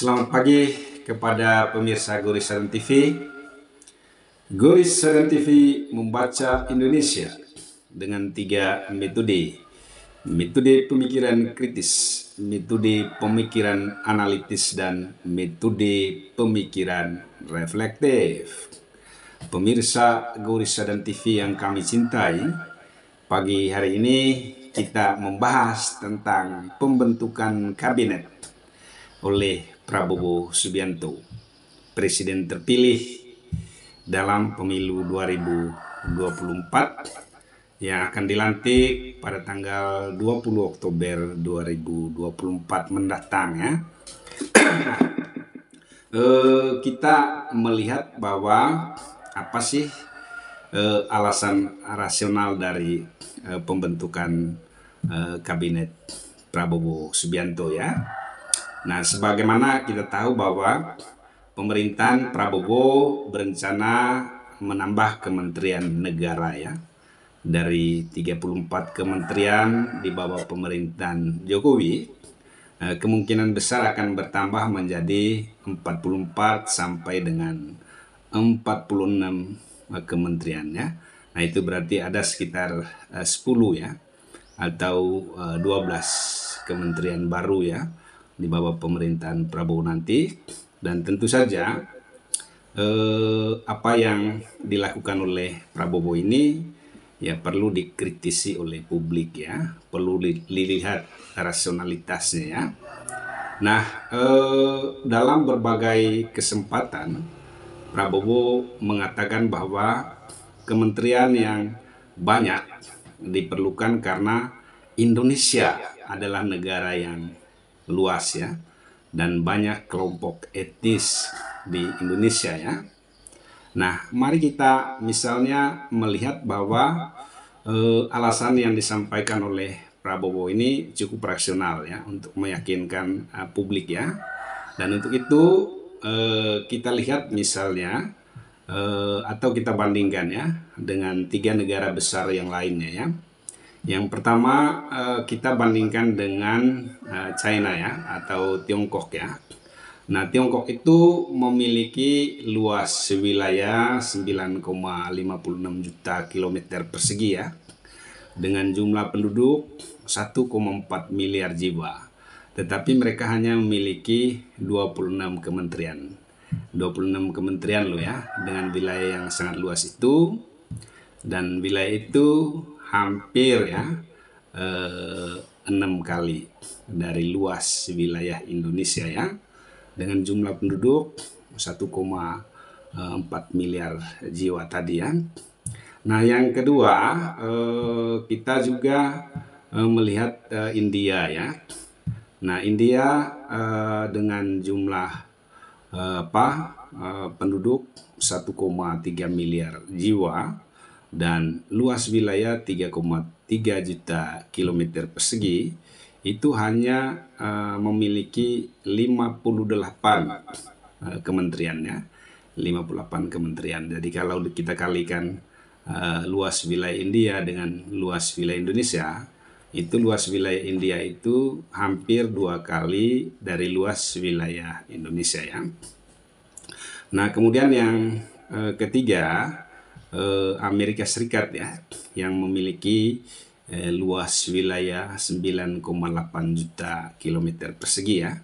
Selamat pagi kepada pemirsa Goris Sadan TV. Goris Sadan TV membaca Indonesia dengan 3 metode. Metode pemikiran kritis, metode pemikiran analitis, dan metode pemikiran reflektif. Pemirsa Goris Sadan TV yang kami cintai, pagi hari ini kita membahas tentang pembentukan kabinet oleh Prabowo Subianto, Presiden terpilih dalam pemilu 2024 yang akan dilantik pada tanggal 20 Oktober 2024 mendatang ya. Kita melihat bahwa apa sih alasan rasional dari pembentukan kabinet Prabowo Subianto ya. Nah, sebagaimana kita tahu bahwa pemerintahan Prabowo berencana menambah kementerian negara ya. Dari 34 kementerian di bawah pemerintahan Jokowi, kemungkinan besar akan bertambah menjadi 44 sampai dengan 46 kementerian ya. Nah, itu berarti ada sekitar 10 ya, atau 12 kementerian baru ya di bawah pemerintahan Prabowo nanti. Dan tentu saja apa yang dilakukan oleh Prabowo ini ya perlu dikritisi oleh publik ya, perlu dilihat rasionalitasnya ya. Nah, dalam berbagai kesempatan Prabowo mengatakan bahwa kementerian yang banyak diperlukan karena Indonesia adalah negara yang luas ya, dan banyak kelompok etnis di Indonesia ya. Nah, mari kita misalnya melihat bahwa alasan yang disampaikan oleh Prabowo ini cukup rasional ya untuk meyakinkan publik ya. Dan untuk itu kita lihat misalnya atau kita bandingkan ya dengan 3 negara besar yang lainnya ya. Yang pertama kita bandingkan dengan China ya, atau Tiongkok ya. Nah, Tiongkok itu memiliki luas wilayah 9,56 juta kilometer persegi ya, dengan jumlah penduduk 1,4 miliar jiwa. Tetapi mereka hanya memiliki 26 kementerian. 26 kementerian loh ya, dengan wilayah yang sangat luas itu. Dan wilayah itu hampir ya 6 kali dari luas wilayah Indonesia ya, dengan jumlah penduduk 1,4 miliar jiwa tadi ya. Nah, yang kedua kita juga melihat India ya. Nah, India dengan jumlah penduduk 1,3 miliar jiwa dan luas wilayah 3,3 juta kilometer persegi, itu hanya memiliki 58 kementeriannya, 58 kementerian. Jadi kalau kita kalikan luas wilayah India dengan luas wilayah Indonesia, itu luas wilayah India itu hampir 2 kali dari luas wilayah Indonesia ya. Nah, kemudian yang ketiga Amerika Serikat ya, yang memiliki luas wilayah 9,8 juta kilometer persegi ya,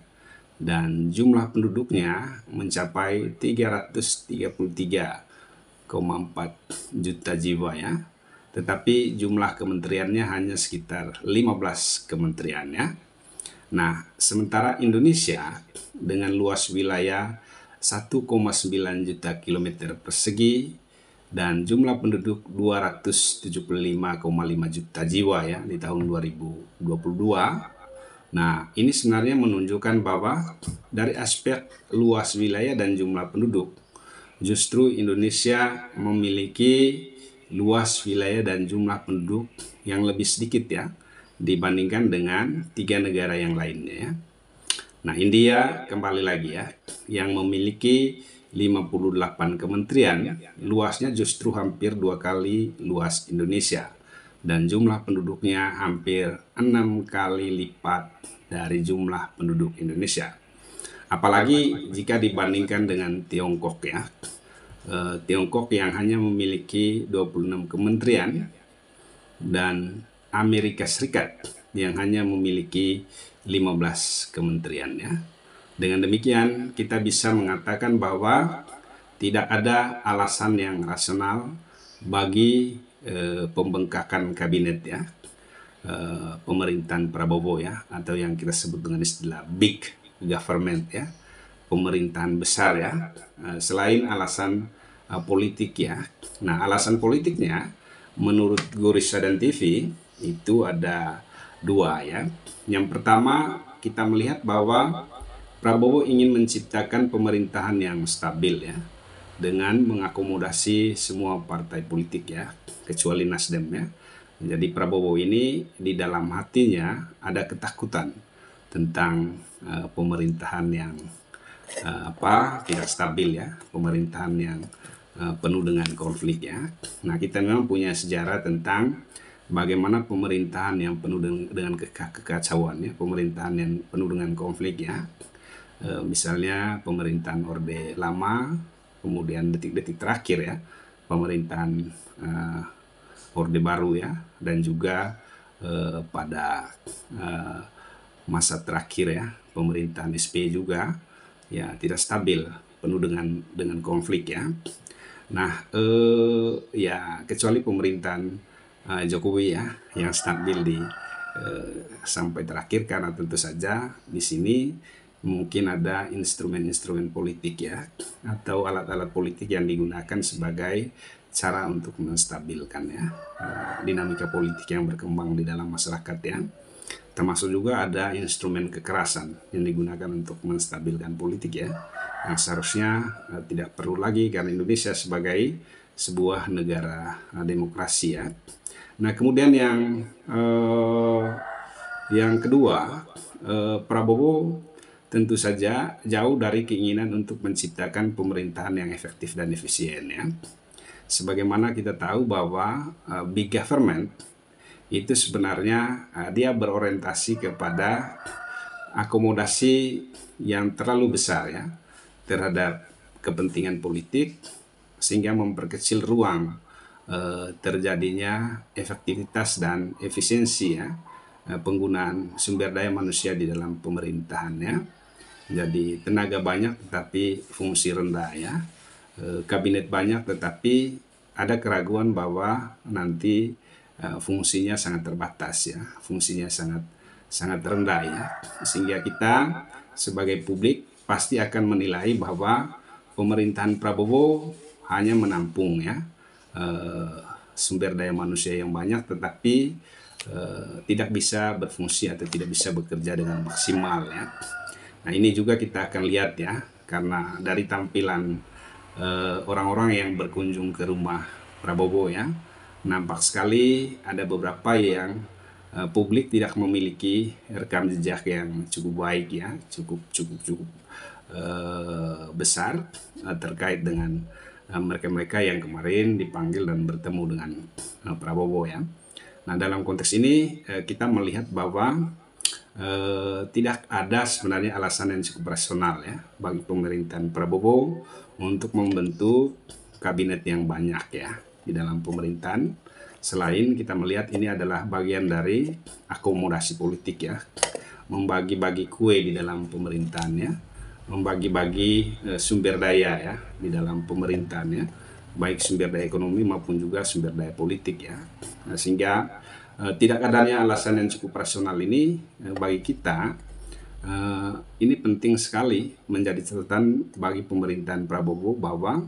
dan jumlah penduduknya mencapai 333,4 juta jiwa ya. Tetapi jumlah kementeriannya hanya sekitar 15 kementerian ya. Nah, sementara Indonesia dengan luas wilayah 1,9 juta kilometer persegi dan jumlah penduduk 275,5 juta jiwa ya di tahun 2022. Nah, ini sebenarnya menunjukkan bahwa dari aspek luas wilayah dan jumlah penduduk, justru Indonesia memiliki luas wilayah dan jumlah penduduk yang lebih sedikit ya dibandingkan dengan 3 negara yang lainnya ya. Nah, India kembali lagi ya, yang memiliki 58 kementerian, luasnya justru hampir 2 kali luas Indonesia, dan jumlah penduduknya hampir 6 kali lipat dari jumlah penduduk Indonesia. Apalagi jika dibandingkan dengan Tiongkok ya. Tiongkok yang hanya memiliki 26 kementerian dan Amerika Serikat yang hanya memiliki 15 kementerian ya. Dengan demikian kita bisa mengatakan bahwa tidak ada alasan yang rasional bagi pembengkakan kabinet ya, pemerintahan Prabowo ya, atau yang kita sebut dengan istilah big government ya, pemerintahan besar ya, selain alasan politik ya. Nah, alasan politiknya menurut Gurisa dan TV itu ada dua ya. Yang pertama, kita melihat bahwa Prabowo ingin menciptakan pemerintahan yang stabil ya, dengan mengakomodasi semua partai politik ya, kecuali Nasdem ya. Jadi Prabowo ini di dalam hatinya ada ketakutan tentang pemerintahan yang tidak stabil ya, pemerintahan yang penuh dengan konflik ya. Nah, kita memang punya sejarah tentang bagaimana pemerintahan yang penuh dengan kekacauan ya, pemerintahan yang penuh dengan konflik ya. Misalnya pemerintahan Orde Lama, kemudian detik-detik terakhir ya, pemerintahan Orde Baru ya, dan juga pada masa terakhir ya, pemerintahan SBY juga ya tidak stabil, penuh dengan konflik ya. Nah, ya kecuali pemerintahan Jokowi ya yang stabil di sampai terakhir, karena tentu saja di sini mungkin ada instrumen-instrumen politik ya, atau alat-alat politik yang digunakan sebagai cara untuk menstabilkan ya dinamika politik yang berkembang di dalam masyarakat ya. Termasuk juga ada instrumen kekerasan yang digunakan untuk menstabilkan politik ya, yang seharusnya tidak perlu lagi karena Indonesia sebagai sebuah negara demokrasi ya. Nah, kemudian yang kedua, Prabowo tentu saja jauh dari keinginan untuk menciptakan pemerintahan yang efektif dan efisien ya. Sebagaimana kita tahu bahwa big government itu sebenarnya dia berorientasi kepada akomodasi yang terlalu besar ya terhadap kepentingan politik, sehingga memperkecil ruang terjadinya efektivitas dan efisiensi ya penggunaan sumber daya manusia di dalam pemerintahannya. Jadi tenaga banyak tetapi fungsi rendah ya, kabinet banyak tetapi ada keraguan bahwa nanti fungsinya sangat terbatas ya, fungsinya sangat rendah ya, sehingga kita sebagai publik pasti akan menilai bahwa pemerintahan Prabowo hanya menampung ya sumber daya manusia yang banyak tetapi tidak bisa berfungsi atau tidak bisa bekerja dengan maksimal ya. Nah, ini juga kita akan lihat ya, karena dari tampilan orang-orang yang berkunjung ke rumah Prabowo ya, nampak sekali ada beberapa yang publik tidak memiliki rekam jejak yang cukup baik ya, cukup besar terkait dengan mereka-mereka yang kemarin dipanggil dan bertemu dengan Prabowo ya. Nah, dalam konteks ini kita melihat bahwa tidak ada sebenarnya alasan yang cukup rasional ya bagi pemerintahan Prabowo untuk membentuk kabinet yang banyak ya di dalam pemerintahan, selain kita melihat ini adalah bagian dari akomodasi politik ya, membagi-bagi kue di dalam pemerintahan ya, membagi-bagi sumber daya ya di dalam pemerintahan ya, baik sumber daya ekonomi maupun juga sumber daya politik ya. Nah, sehingga tidak adanya alasan yang cukup rasional ini bagi kita ini penting sekali menjadi catatan bagi pemerintahan Prabowo bahwa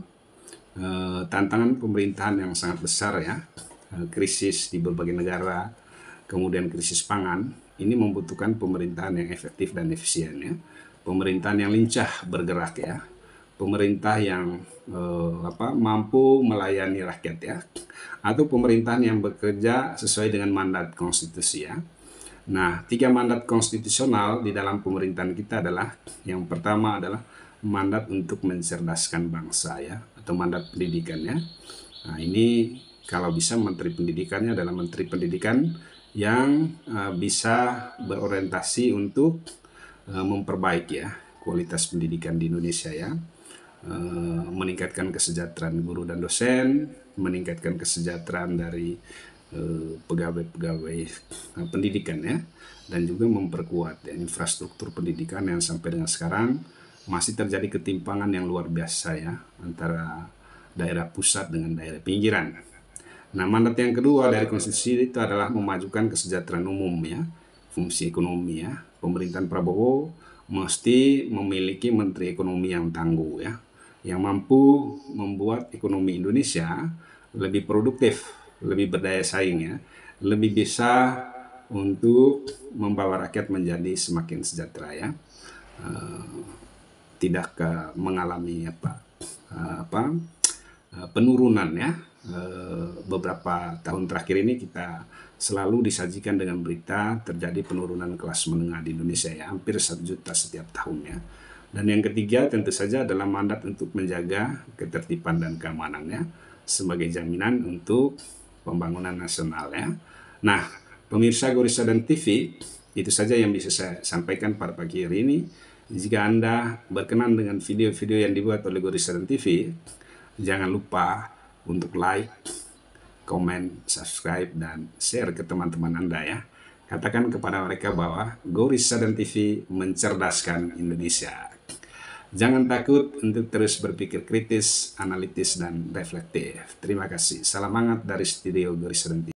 tantangan pemerintahan yang sangat besar ya, krisis di berbagai negara, kemudian krisis pangan, ini membutuhkan pemerintahan yang efektif dan efisien ya, pemerintahan yang lincah bergerak ya, pemerintah yang mampu melayani rakyat ya, atau pemerintahan yang bekerja sesuai dengan mandat konstitusi ya. Nah, 3 mandat konstitusional di dalam pemerintahan kita adalah, yang pertama adalah mandat untuk mencerdaskan bangsa ya, atau mandat pendidikannya. Nah, ini kalau bisa menteri pendidikannya adalah menteri pendidikan yang bisa berorientasi untuk memperbaiki ya kualitas pendidikan di Indonesia ya. Meningkatkan kesejahteraan guru dan dosen, meningkatkan kesejahteraan dari pegawai-pegawai pendidikan ya, dan juga memperkuat ya, infrastruktur pendidikan yang sampai dengan sekarang masih terjadi ketimpangan yang luar biasa ya antara daerah pusat dengan daerah pinggiran. Nah, mandat yang kedua dari konstitusi itu adalah memajukan kesejahteraan umum ya, fungsi ekonomi ya. Pemerintahan Prabowo mesti memiliki menteri ekonomi yang tangguh ya, yang mampu membuat ekonomi Indonesia lebih produktif, lebih berdaya saing ya, lebih bisa untuk membawa rakyat menjadi semakin sejahtera ya, tidak mengalami penurunan ya. Beberapa tahun terakhir ini kita selalu disajikan dengan berita terjadi penurunan kelas menengah di Indonesia ya, hampir 1 juta setiap tahunnya. Dan yang ketiga tentu saja adalah mandat untuk menjaga ketertiban dan keamanannya sebagai jaminan untuk pembangunan nasional ya. Nah, pemirsa Gorissa dan TV, itu saja yang bisa saya sampaikan pada pagi hari ini. Jika Anda berkenan dengan video-video yang dibuat oleh Gorissa dan TV, jangan lupa untuk like, komen, subscribe, dan share ke teman-teman Anda ya. Katakan kepada mereka bahwa Gorissa dan TV mencerdaskan Indonesia. Jangan takut untuk terus berpikir kritis, analitis, dan reflektif. Terima kasih. Salam hangat dari studio Gorissa dan TV.